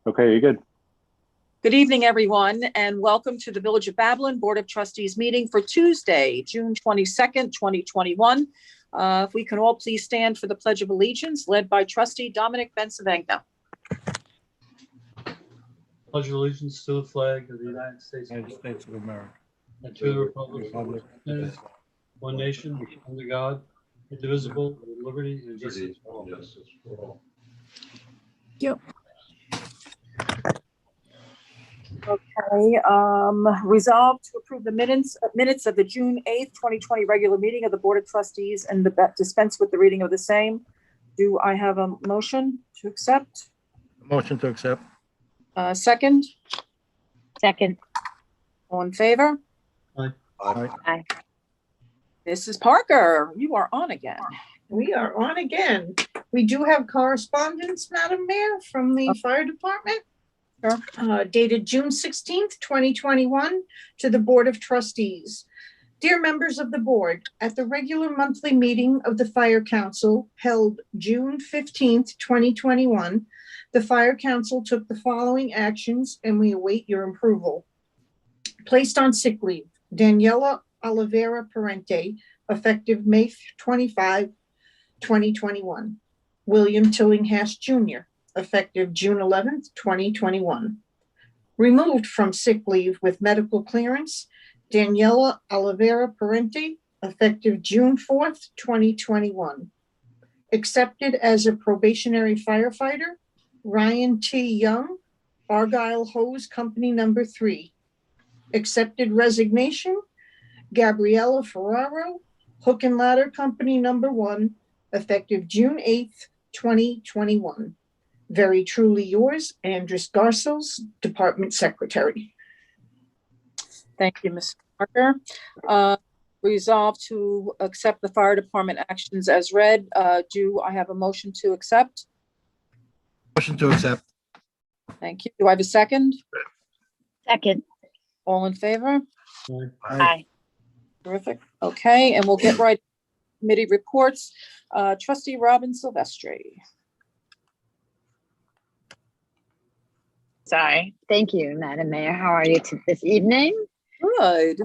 Okay, you good? Good evening, everyone, and welcome to the Village of Babylon Board of Trustees meeting for Tuesday, June 22nd, 2021. If we can all please stand for the Pledge of Allegiance, led by Trustee Dominic Bensavenga. Pledge of allegiance to the flag of the United States of America, and to the republic for which it stands, one nation, under God, indivisible, with liberty and justice for all. Yep. Okay, resolved to approve the minutes of the June 8th, 2020 regular meeting of the Board of Trustees and dispense with the reading of the same. Do I have a motion to accept? Motion to accept. Second? Second. All in favor? Aye. Aye. Mrs. Parker, you are on again. We are on again. We do have correspondence, Madam Mayor, from the fire department. Sure. Dated June 16th, 2021 to the Board of Trustees. Dear members of the board, at the regular monthly meeting of the Fire Council held June 15th, 2021, the Fire Council took the following actions and we await your approval. Placed on sick leave, Daniela Oliveira Parente, effective May 25, 2021. William Tillinghast Jr., effective June 11th, 2021. Removed from sick leave with medical clearance, Daniela Oliveira Parente, effective June 4th, 2021. Accepted as a probationary firefighter, Ryan T. Young, Argyle Hose Company number 3. Accepted resignation, Gabriella Ferraro, Hook and Ladder Company number 1, effective June 8th, 2021. Very truly yours, Andres Garcels, Department Secretary. Thank you, Ms. Parker. Resolved to accept the fire department actions as read. Do I have a motion to accept? Motion to accept. Thank you. Do I have a second? Second. All in favor? Aye. Terrific. Okay, and we'll get right to committee reports. Trustee Robin Silvestri. Sorry. Thank you, Madam Mayor. How are you this evening? Good.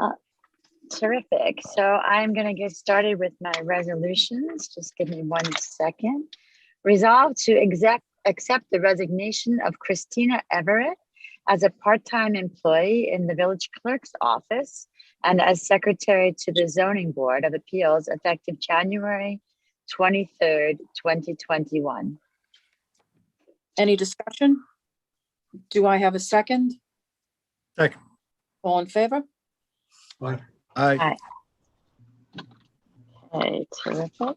Terrific. So I'm going to get started with my resolutions. Just give me 1 second. Resolved to accept the resignation of Christina Everett as a part-time employee in the village clerk's office and as secretary to the Zoning Board of Appeals effective January 23rd, 2021. Any discussion? Do I have a second? Second. All in favor? Aye. Aye. Okay, terrific.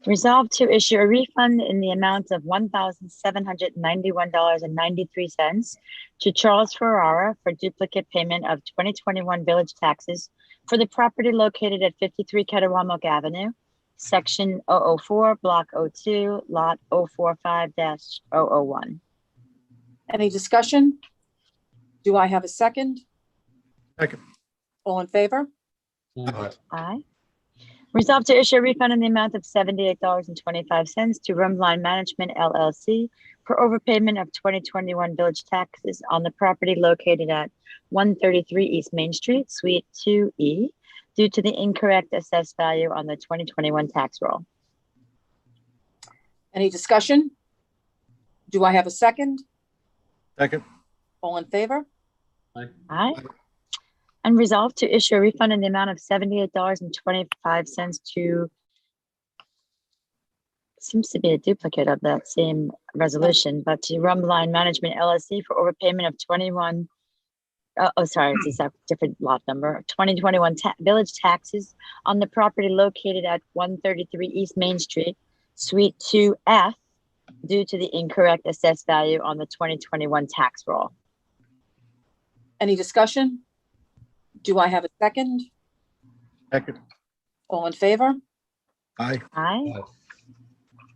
Resolved to issue a refund in the amount of $1,791.93 to Charles Ferrara for duplicate payment of 2021 village taxes for the property located at 53 Ketawamuk Avenue, Section 004, Block 02, Lot 045-001. Any discussion? Do I have a second? Second. All in favor? Aye. Resolved to issue a refund in the amount of $78.25 to Rumline Management LLC for overpayment of 2021 village taxes on the property located at 133 East Main Street, Suite 2E, due to the incorrect assessed value on the 2021 tax roll. Any discussion? Do I have a second? Second. All in favor? Aye. And resolved to issue a refund in the amount of $78.25 to, seems to be a duplicate of that same resolution, but to Rumline Management LLC for overpayment of it's a different lot number, 2021 village taxes on the property located at 133 East Main Street, Suite 2F, due to the incorrect assessed value on the 2021 tax roll. Any discussion? Do I have a second? Second. All in favor? Aye. Aye.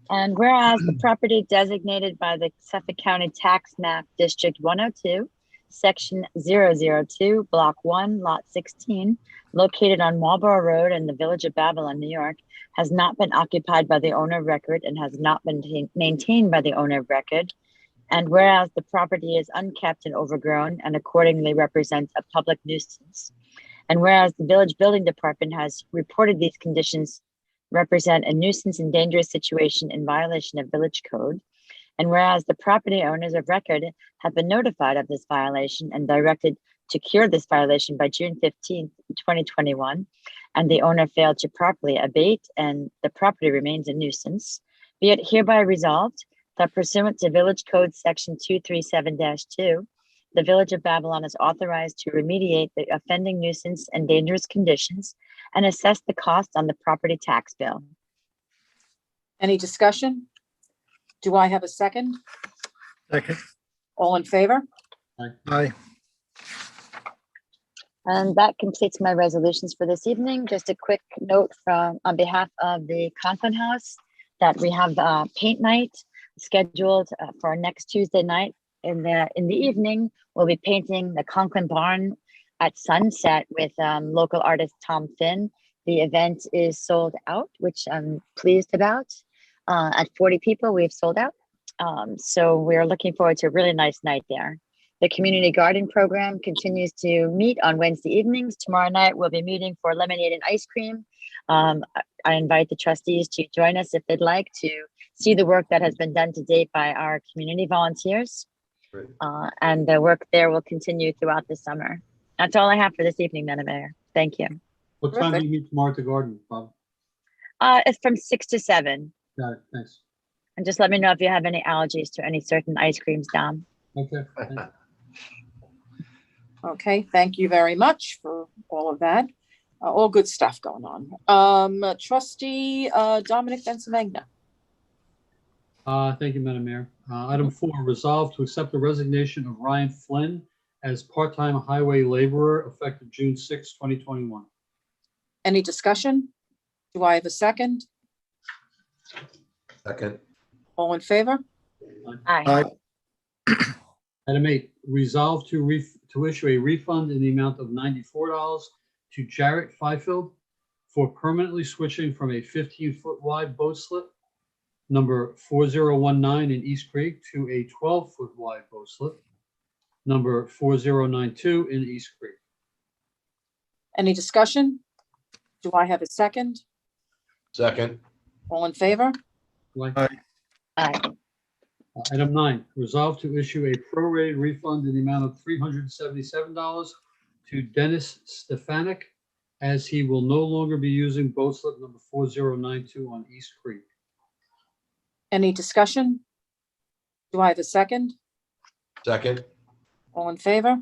And whereas the property designated by the Suffolk County Tax Map District 102, Section 002, Block 1, Lot 16, located on Marlborough Road in the Village of Babylon, New York, has not been occupied by the owner of record and has not been maintained by the owner of record. And whereas the property is unkept and overgrown and accordingly represents a public nuisance. And whereas the village building department has reported these conditions represent a nuisance and dangerous situation in violation of village code. And whereas the property owners of record have been notified of this violation and directed to cure this violation by June 15th, 2021, and the owner failed to properly abate and the property remains a nuisance, be it hereby resolved that pursuant to Village Code Section 237-2, the Village of Babylon is authorized to remediate the offending nuisance and dangerous conditions and assess the cost on the property tax bill. Any discussion? Do I have a second? Second. All in favor? Aye. And that completes my resolutions for this evening. Just a quick note on behalf of the Conklin House that we have paint night scheduled for next Tuesday night. In the evening, we'll be painting the Conklin barn at sunset with local artist Tom Finn. The event is sold out, which I'm pleased about. At 40 people, we've sold out. So we're looking forward to a really nice night there. The community garden program continues to meet on Wednesday evenings. Tomorrow night, we'll be meeting for lemonade and ice cream. I invite the trustees to join us if they'd like to see the work that has been done to date by our community volunteers. Great. And the work there will continue throughout the summer. That's all I have for this evening, Madam Mayor. Thank you. What time do you meet tomorrow at the garden, Bob? It's from 6 to 7. Got it, thanks. And just let me know if you have any allergies to any certain ice creams, Dom. Okay. thanks. Okay, thank you very much for all of that. All good stuff going on. Trustee Dominic Bensamagna. Thank you, Madam Mayor. Item 4, resolve to accept the resignation of Ryan Flynn as part-time highway laborer effective June 6, 2021. Any discussion? Do I have a second? Second. All in favor? Aye. Item 8, resolve to issue a refund in the amount of $94 to Jarrett Fifield for permanently switching from a 15-foot wide boat slip number 4019 in East Creek to a 12-foot wide boat slip number 4092 in East Creek. Any discussion? Do I have a second? Second. All in favor? Aye. Aye. Item 9, resolve to issue a prorated refund in the amount of $377 to Dennis Stefanik, as he will no longer be using boat slip number 4092 on East Creek. Any discussion? Do I have a second? Second. All in favor?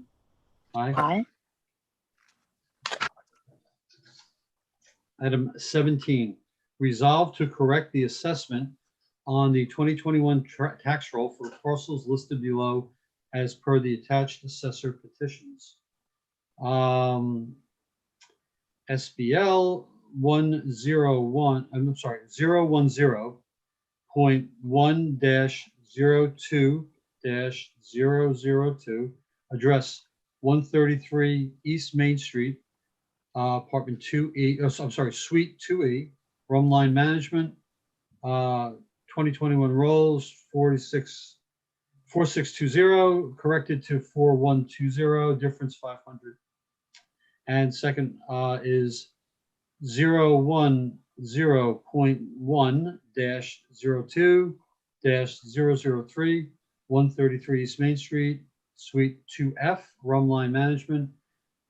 Aye. Aye. Item 17, resolve to correct the assessment on the 2021 tax roll for parcels listed below as per the attached assessor petitions. SBL 010.1-02-002, address 133 East Main Street, apartment 2E, I'm sorry, suite 2E, Rumline Management, 2021 rolls 4620, corrected to 4120, difference 500. And second is 010.1-02-003, 133 East Main Street, Suite 2F, Rumline Management.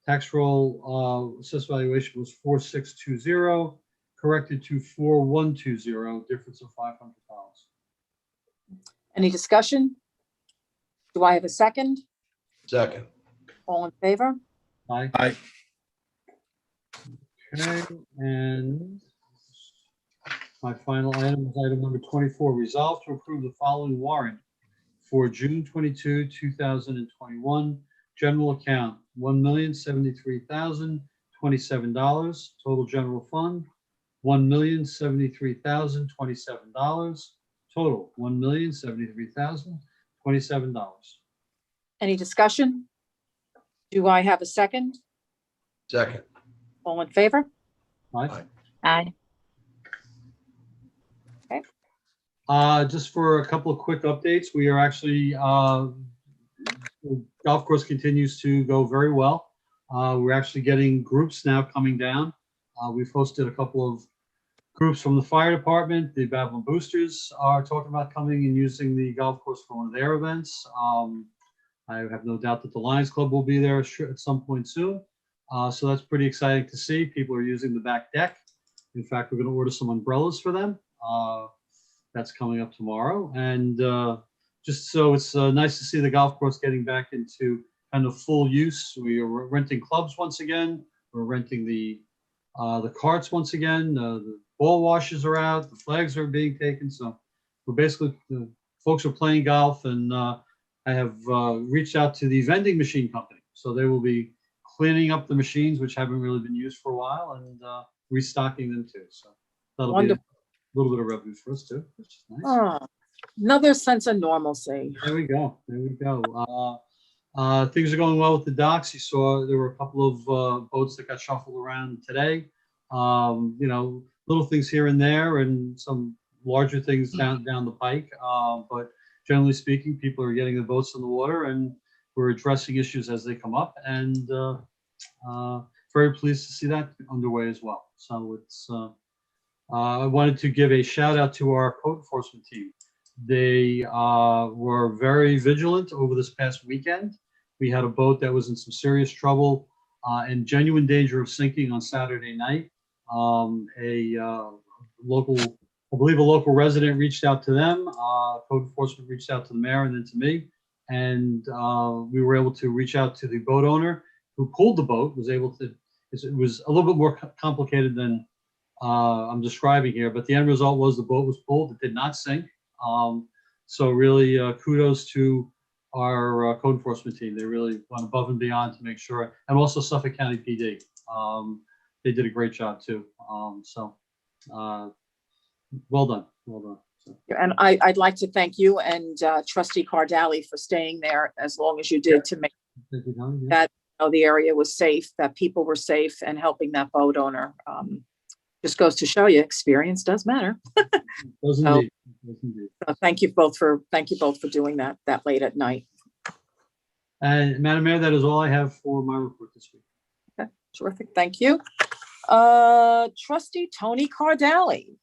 Tax roll assessed valuation was 4620, corrected to 4120, difference of $500. Any discussion? Do I have a second? Second. All in favor? Aye. Aye. Okay, and my final item is item number 24. Resolve to approve the following warrant for June 22, 2021. General account, $1,073,027. Total general fund, $1,073,027. Total, $1,073,027. Any discussion? Do I have a second? Second. All in favor? Aye. Aye. Just for a couple of quick updates, we are actually, the golf course continues to go very well. We're actually getting groups now coming down. We've hosted a couple of groups from the fire department. The Babylon Boosters are talking about coming and using the golf course for one of their events. I have no doubt that the Lions Club will be there at some point soon. So that's pretty exciting to see. People are using the back deck. In fact, we're going to order some umbrellas for them. That's coming up tomorrow. And just so it's nice to see the golf course getting back into kind of full use. We are renting clubs once again. We're renting the carts once again. The ball washes are out. The flags are being taken. So we're basically, folks are playing golf, and I have reached out to the vending machine company. So they will be cleaning up the machines, which haven't really been used for a while, and restocking them too. So that'll Wonderful. be a little bit of revenue for us too, which is nice. Oh, another sense of normalcy. There we go. There we go. Things are going well with the docks. You saw there were a couple of boats that got shuffled around today. Little things here and there, and some larger things down the pike. But generally speaking, people are getting the boats in the water, and we're addressing issues as they come up. And very pleased to see that underway as well. So it's. I wanted to give a shout out to our code enforcement team. They were very vigilant over this past weekend. We had a boat that was in some serious trouble and genuine danger of sinking on Saturday night. I believe a local resident reached out to them. Code enforcement reached out to the mayor and then to me. And we were able to reach out to the boat owner who pulled the boat, it was a little bit more complicated than I'm describing here, but the end result was the boat was pulled. It did not sink. So really kudos to our code enforcement team. They really went above and beyond to make sure, and also Suffolk County PD. They did a great job too. Well done. Well done. So, And I'd like to thank you and Trustee Cardali for staying there as long as you did to make thank you, Don. Yeah. that the area was safe, that people were safe, and helping that boat owner. Just goes to show you, experience does matter. Does So- indeed. Does indeed. Thank you both for doing that late at night. And Madam Mayor, that is all I have for my report this week. Okay, terrific. Thank you. Trustee Tony Cardali.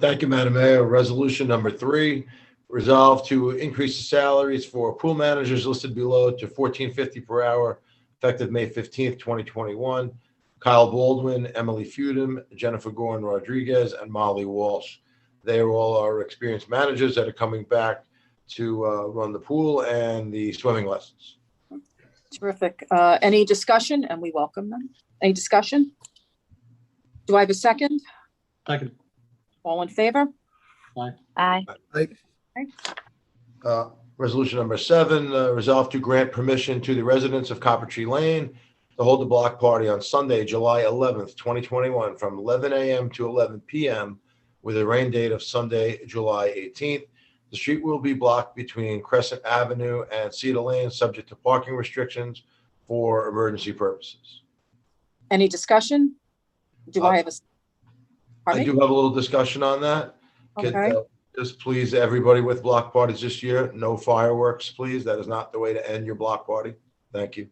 Thank you, Madam Mayor. Resolution number 3, resolve to increase the salaries for pool managers listed below to $14.50 per hour, effective May 15th, 2021. Kyle Baldwin, Emily Feudham, Jennifer Gordon Rodriguez, and Molly Walsh. They are all our experienced managers that are coming back to run the pool and the swimming lessons. Terrific. Any discussion? And we welcome them. Any discussion? Do I have a second? Second. All in favor? Aye. Resolution number 7, resolve to grant permission to the residents of Copper Tree Lane to hold the block party on Sunday, July 11th, 2021, from 11 a.m. to 11 p.m. with a rain date of Sunday, July 18th. The street will be blocked between Crescent Avenue and Cedar Lane, subject to parking restrictions for emergency purposes. Any discussion? Do I have a? I Pardon me? do have a little discussion on that. Could, Okay. just please, everybody with block parties this year, no fireworks, please. That is not the way to end your block party. Thank you.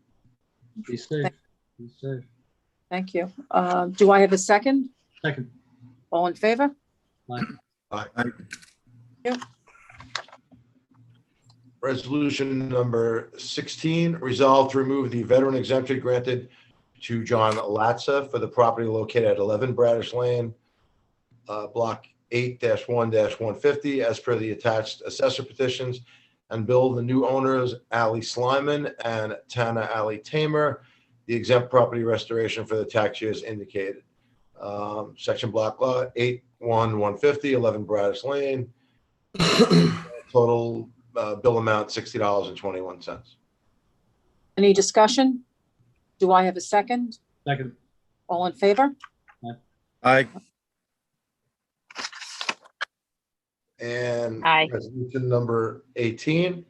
Be safe. Be safe. Thank you. Do I have a second? Second. All in favor? Resolution number 16, resolve to remove the veteran exemption granted to John Latza for the property located at 11 Bradish Lane, block 8-1-150, as per the attached assessor petitions, and bill the new owners, Ali Slyman and Tana Ali Tamer, the exempt property restoration for the tax years indicated. Section block lot 8-1-150, 11 Bradish Lane. Total bill amount $60.21. Any discussion? Do I have a second? Second. All in favor? Aye. And Aye. resolution number 18.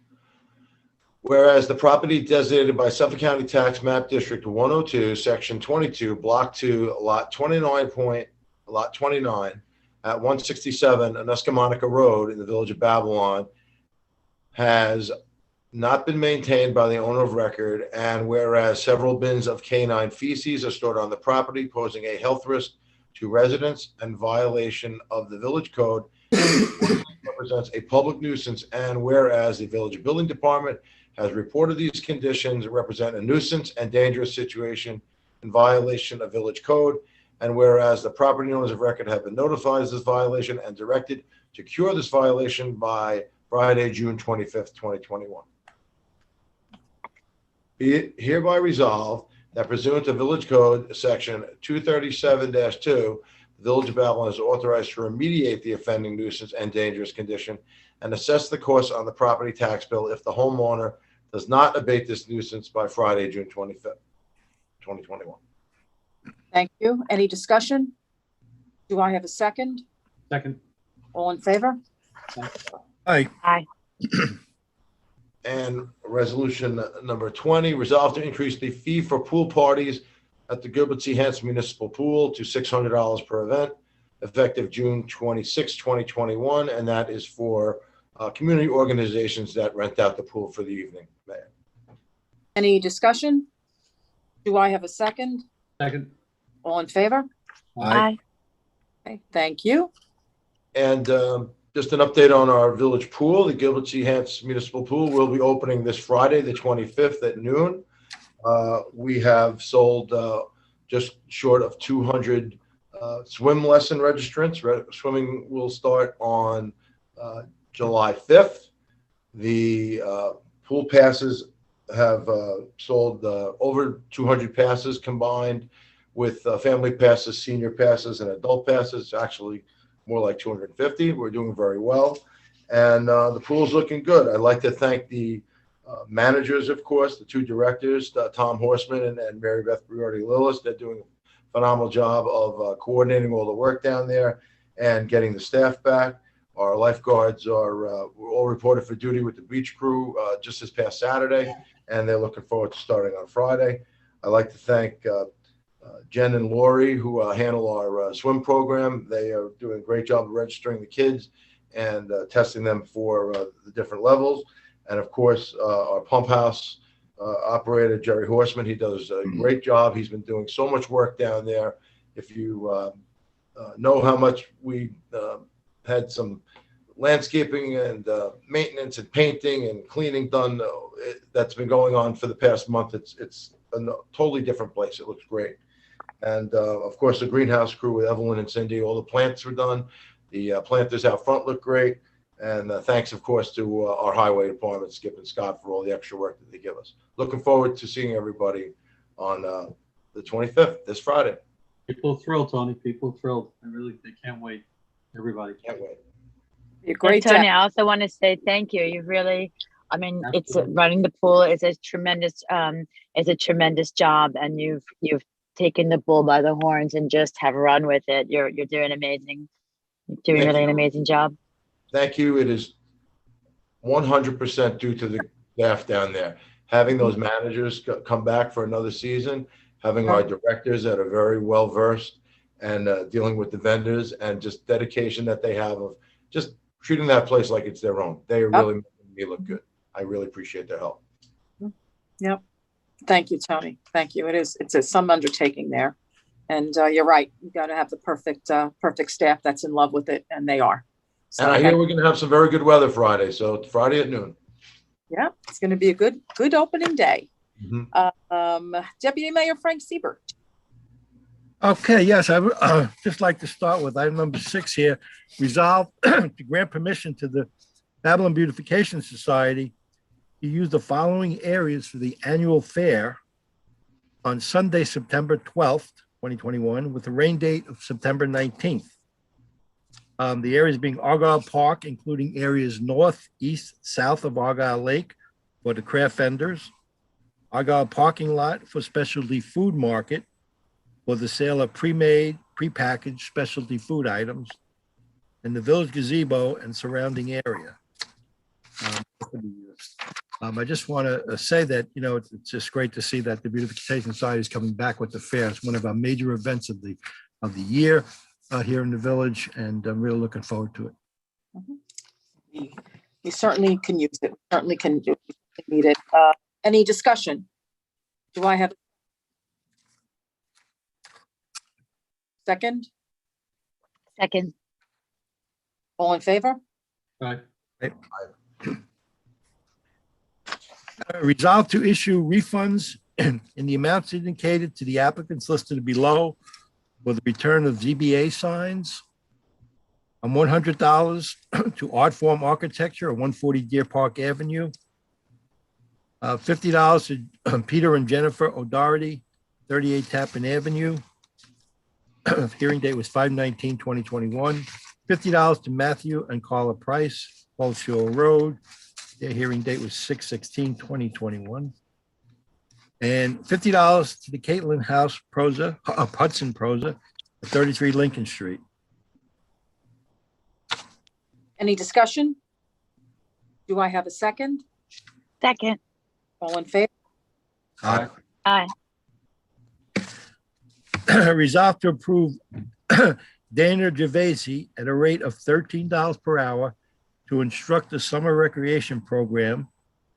Whereas the property designated by Suffolk County Tax Map District 102, Section 22, Block 2, Lot 29, at 167 Anuscomonica Road in the Village of Babylon has not been maintained by the owner of record, and whereas several bins of canine feces are stored on the property, posing a health risk to residents and violation of the village code, represents a public nuisance, and whereas the village building department has reported these conditions represent a nuisance and dangerous situation in violation of village code, and whereas the property owners of record have been notified of this violation and directed to cure this violation by Friday, June 25th, 2021. Be it hereby resolved that pursuant to Village Code Section 237-2, the Village of Babylon is authorized to remediate the offending nuisance and dangerous condition and assess the cost on the property tax bill if the homeowner does not abate this nuisance by Friday, June 25th, 2021. Thank you. Any discussion? Do I have a second? Second. All in favor? Aye. Aye. And resolution number 20, resolve to increase the fee for pool parties at the Gilbert C. Hanson Municipal Pool to $600 per event, effective June 26, 2021. And that is for community organizations that rent out the pool for the evening. Mayor. Any discussion? Do I have a second? Second. All in favor? Aye. Okay, thank you. And just an update on our village pool. The Gilbert C. Hanson Municipal Pool will be opening this Friday, the 25th at noon. We have sold just short of 200 swim lesson registrants. Swimming will start on July 5th. The pool passes have sold over 200 passes combined with family passes, senior passes, and adult passes. Actually, more like 250. We're doing very well. And the pool's looking good. I'd like to thank the managers, of course, the two directors, Tom Horseman and Mary Beth Briardi-Lillis. They're doing a phenomenal job of coordinating all the work down there and getting the staff back. Our lifeguards were all reported for duty with the beach crew just this past Saturday, and they're looking forward to starting on Friday. I'd like to thank Jen and Lori, who handle our swim program. They are doing a great job of registering the kids and testing them for the different levels. And of course, our pump house operator, Jerry Horseman, he does a great job. He's been doing so much work down there. If you know how much we had some landscaping and maintenance and painting and cleaning done, that's been going on for the past month. It's a totally different place. It looks great. And of course, the greenhouse crew with Evelyn and Cindy, all the plants were done. The planters out front look great. And thanks, of course, to our highway department, Skip and Scott, for all the extra work that they give us. Looking forward to seeing everybody on the 25th, this Friday. People are thrilled, Tony. People are thrilled. They can't wait. Everybody. Can't wait. Be a great Tony, day. I also want to say thank you. You really, I mean, Absolutely. it's running the pool is a tremendous job, and you've taken the bull by the horns and just have run with it. You're doing amazing. You're doing Thank really you. an amazing job. Thank you. It is 100% due to the staff down there. Having those managers come back for another season, having our directors that are very well versed and dealing with the vendors, and just dedication that they have of just treating that place like it's their own. They are really making me look good. I really appreciate their help. Yep. Thank you, Tony. Thank you. It's some undertaking there. And you're right. You got to have the perfect staff that's in love with it, and they are. So And I hear we're going to have some very good weather Friday. So Friday at noon. yeah, it's going to be a good opening day. Mm-hmm. Deputy Mayor Frank Siebert. Okay, yes, I would just like to start with item number 6 here. Resolve to grant permission to the Babylon Beautification Society to use the following areas for the annual fair on Sunday, September 12th, 2021, with a rain date of September 19th. The areas being Argyle Park, including areas north, east, south of Argyle Lake for the craft vendors, Argyle Parking Lot for specialty food market for the sale of pre-made, prepackaged specialty food items, and the village gazebo and surrounding area. I just want to say that, it's just great to see that the Beautification Society is coming back with the fair. It's one of our major events of the year. here in the village, and I'm really looking forward to it. We certainly can use it. Certainly can need it. Any discussion? Do I have a second? Second. All in favor? Aye. Resolve to issue refunds in the amounts indicated to the applicants listed below for the return of ZBA signs. $100 to Art Form Architecture at 140 Deer Park Avenue. $50 to Peter and Jennifer O'Doherty, 38 Tappan Avenue. Hearing date was 5/19/2021. $50 to Matthew and Carla Price, Paul Shore Road. Their hearing date was 6/16/2021. And $50 to the Caitlin House Proza, Hudson Proza, at 33 Lincoln Street. Any discussion? Do I have a second? Second. All in favor? Aye. Aye. Resolve to approve Dana Gervaisi at a rate of $13 per hour to instruct the summer recreation program,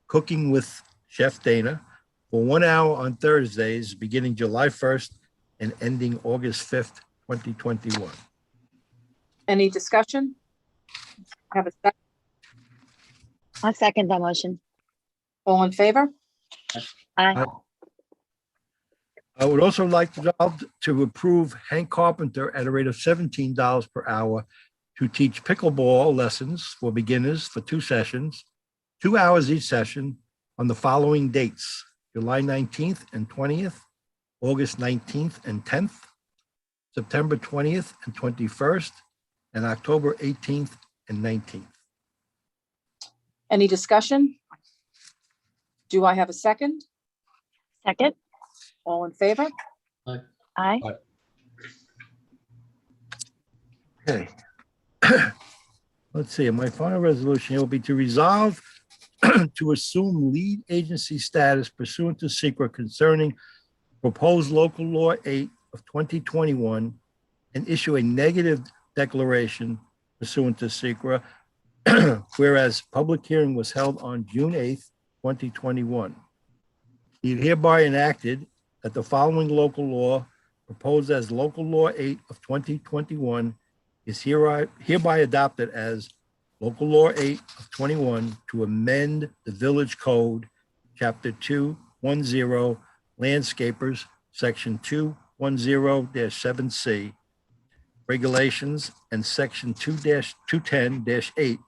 Cooking with Chef Dana, for 1 hour on Thursdays, beginning July 1st and ending August 5th, 2021. Any discussion? Have a second? I'll second that motion. All in favor? Aye. I would also like to approve Hank Carpenter at a rate of $17 per hour to teach pickleball lessons for beginners for 2 sessions, 2 hours each session on the following dates: July 19th and 20th, August 19th and 10th, September 20th and 21st, and October 18th and 19th. Any discussion? Do I have a second? Second. All in favor? Aye. Okay. Let's see, my final resolution here will be to resolve to assume lead agency status pursuant to SECRA concerning proposed local law 8 of 2021 and issue a negative declaration pursuant to SECRA, whereas public hearing was held on June 8th, 2021. Be it hereby enacted that the following local law proposed as local law 8 of 2021 is hereby adopted as local law 8 of 21 to amend the village code, chapter 210, landscapers, section 210-7C, regulations, and section 2-210-8,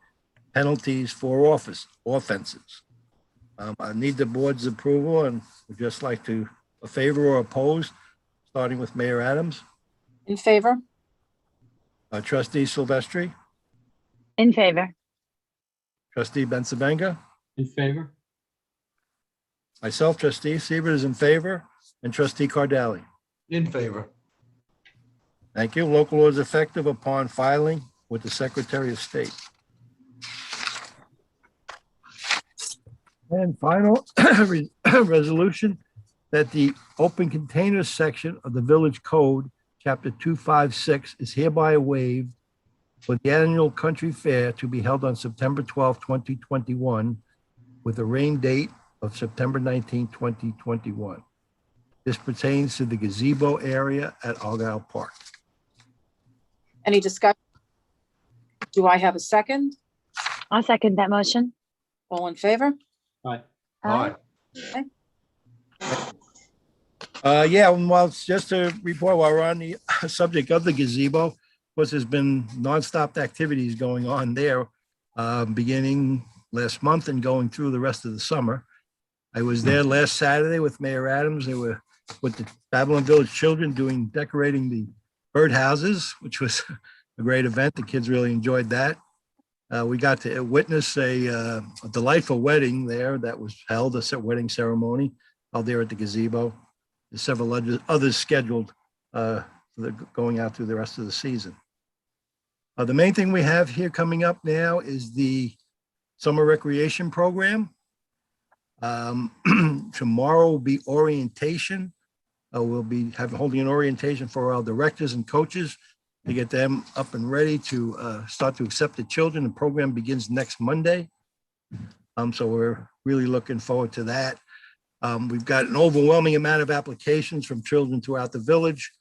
penalties for offenses. I need the board's approval and would just like to a favor or opposed, starting with Mayor Adams. In favor? Trustee Silvestri, In favor. Trustee Bensabenga, In favor? myself, Trustee Siebert is in favor, and Trustee Cardelli. In favor. Thank you. Local law is effective upon filing with the Secretary of State. And final resolution that the open containers section of the village code, chapter 256, is hereby waived for the annual country fair to be held on September 12, 2021, with a rain date of September 19, 2021. This pertains to the gazebo area at Argyle Park. Any discussion? Do I have a second? I'll second that motion. All in favor? Aye. Aye. Yeah, well, it's just a report while we're on the subject of the gazebo. Of course, there's been nonstop activities going on there, beginning last month and going through the rest of the summer. I was there last Saturday with Mayor Adams. They were with the Babylon Village children decorating the birdhouses, which was a great event. The kids really enjoyed that. We got to witness a delightful wedding there that was held, a wedding ceremony out there at the gazebo. There's several others scheduled going out through the rest of the season. The main thing we have here coming up now is the summer recreation program. Tomorrow will be orientation. We'll be holding an orientation for our directors and coaches to get them up and ready to start to accept the children. The program begins next Monday. So we're really looking forward to that. We've got an overwhelming amount of applications from children throughout the village.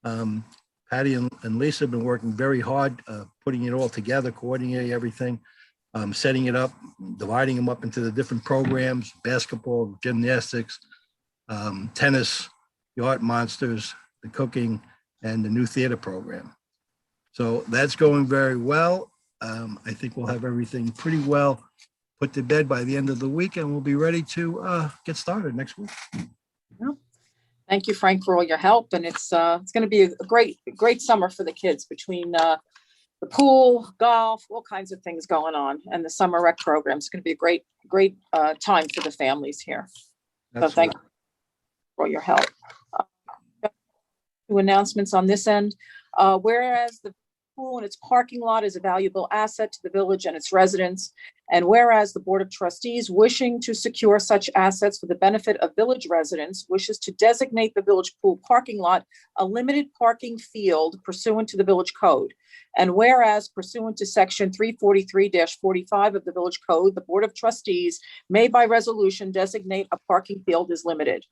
Patty and Lisa have been working very hard, putting it all together, coordinating everything, setting it up, dividing them up into the different programs, basketball, gymnastics, tennis, the art monsters, the cooking, and the new theater program. So that's going very well. I think we'll have everything pretty well put to bed by the end of the week, and we'll be ready to get started next week. Thank you, Frank, for all your help. And it's going to be a great summer for the kids between the pool, golf, all kinds of things going on, and the summer rec program. It's going to be a great time for the families here. So thank you for all your help. Two announcements on this end. Whereas the pool and its parking lot is a valuable asset to the village and its residents, and whereas the Board of Trustees, wishing to secure such assets for the benefit of village residents, wishes to designate the village pool parking lot a limited parking field pursuant to the village code. And whereas pursuant to section 343-45 of the village code, the Board of Trustees may by resolution designate a parking field as limited.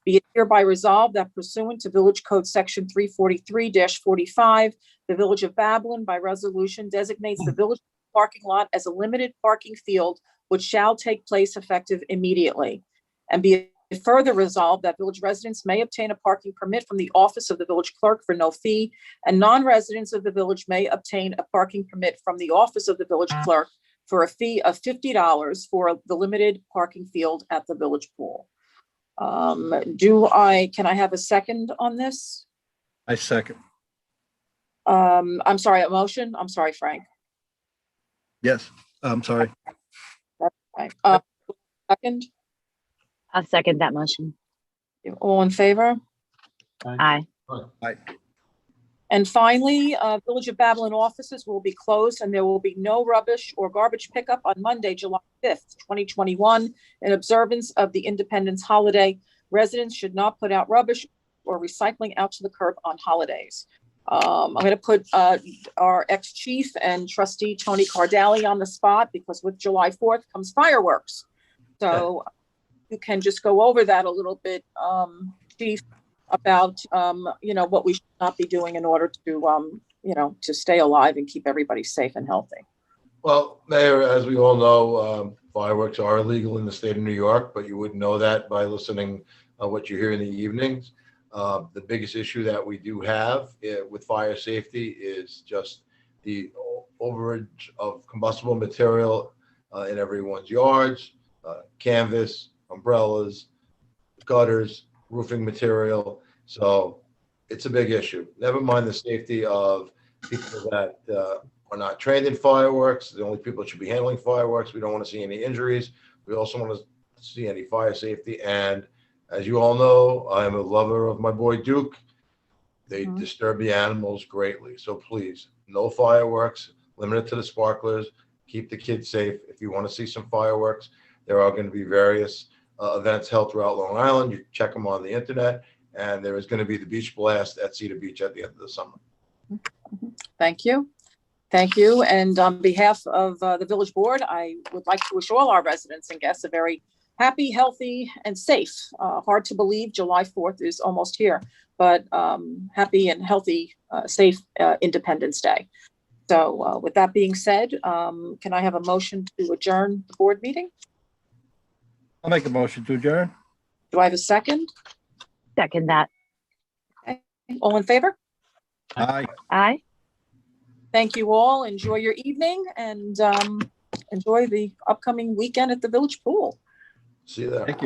Be it hereby resolved that pursuant to village code section 343-45, the village of Babylon by resolution designates the village parking lot as a limited parking field, which shall take place effective immediately. And be it further resolved that village residents may obtain a parking permit from the office of the village clerk for no fee, and non-residents of the village may obtain a parking permit from the office of the village clerk for a fee of $50 for the limited parking field at the village pool. Can I have a second on this? I second. I'm sorry, a motion? I'm sorry, Frank. Yes, I'm sorry. Okay. Second, I'll second that motion. all in favor? Aye. And finally, Village of Babylon offices will be closed and there will be no rubbish or garbage pickup on Monday, July 5th, 2021. In observance of the Independence holiday, residents should not put out rubbish or recycling out to the curb on holidays. I'm going to put our ex-chief and trustee Tony Cardali on the spot because with July 4th comes fireworks. So you can just go over that a little bit, Chief, about, what we should not be doing in order to, to stay alive and keep everybody safe and healthy. Well, Mayor, as we all know, fireworks are illegal in the state of New York, but you wouldn't know that by listening what you hear in the evenings. The biggest issue that we do have with fire safety is just the overage of combustible material in everyone's yards, canvas, umbrellas, gutters, roofing material. So it's a big issue. Never mind the safety of people that are not trained in fireworks. The only people that should be handling fireworks. We don't want to see any injuries. We also want to see any fire safety. And as you all know, I am a lover of my boy Duke. They disturb the animals greatly. So please, no fireworks, limit it to the sparklers, keep the kids safe. If you want to see some fireworks, there are going to be various events held throughout Long Island. You check them on the internet, and there is going to be the beach blast at Cedar Beach at the end of the summer. Thank you. Thank you. And on behalf of the village board, I would like to wish all our residents and guests a very happy, healthy, and safe. Hard to believe July 4th is almost here, but happy and healthy, safe Independence Day. So with that being said, can I have a motion to adjourn the board meeting? I'll make a motion to adjourn. Do I have a second? Second that. Okay. All in favor? Aye. Aye. Thank you all. Enjoy your evening and enjoy the upcoming weekend at the village pool. See you there. Thank you.